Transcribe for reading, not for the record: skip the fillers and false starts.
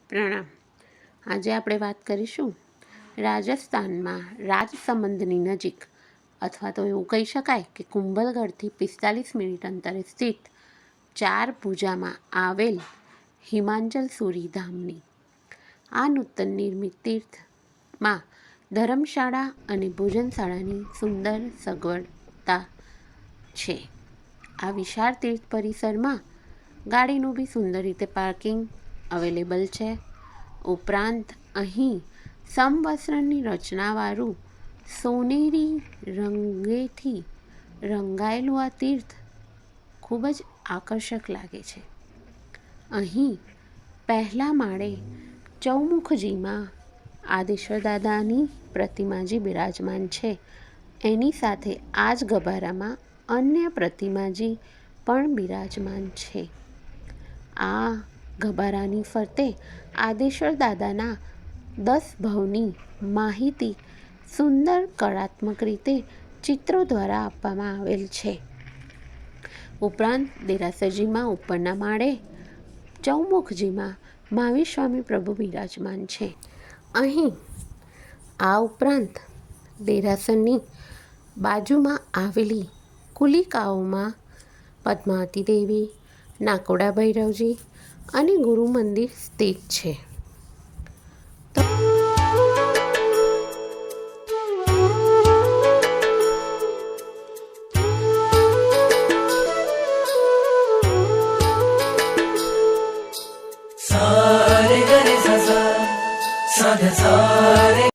પ્રણામ. આજે આપણે વાત કરીશું રાજસ્થાનમાં રાજસમંદની નજીક અથવા તો એવું કહી શકાય કે કુંભલગઢથી 45 મિનિટ અંતરે સ્થિત ચાર પૂજામાં આવેલ હિમાંચલ સૂરી ધામની. આ નૂતન નિર્મિત તીર્થમાં ધર્મશાળા અને ભોજનશાળાની સુંદર સગવડતા છે. આ વિશાળ તીર્થ પરિસરમાં ગાડીનું બી સુંદર રીતે પાર્કિંગ અવેલેબલ છે. ઉપરાંત અહીં સમવસ્ત્રની રચનાવાળું સોનેરી રંગેથી રંગાયેલું આ તીર્થ ખૂબ જ આકર્ષક લાગે છે. અહીં પહેલા માળે ચૌમુખજીમાં આદેશ્વર દાદાની પ્રતિમાજી બિરાજમાન છે. એની સાથે આ જ ગભારામાં અન્ય પ્રતિમાજી પણ બિરાજમાન છે. આ ગભારાની ફરતે આદેશ્વર દાદાના 10 ભવની માહિતી સુંદર કળાત્મક રીતે ચિત્રો દ્વારા આપવામાં આવેલ છે. ઉપરાંત દેરાસરજીમાં ઉપરના માળે ચૌમુખજીમાં મહાવીર સ્વામી પ્રભુ બિરાજમાન છે. અહીં આ ઉપરાંત દેરાસરની બાજુમાં આવેલી કુલિકાઓમાં પદ્માવતી દેવી, નાકોડા ભૈરવજી અને ગુરુ મંદિર સ્થિત છે. सा रे ग रे सा सा सा ध सा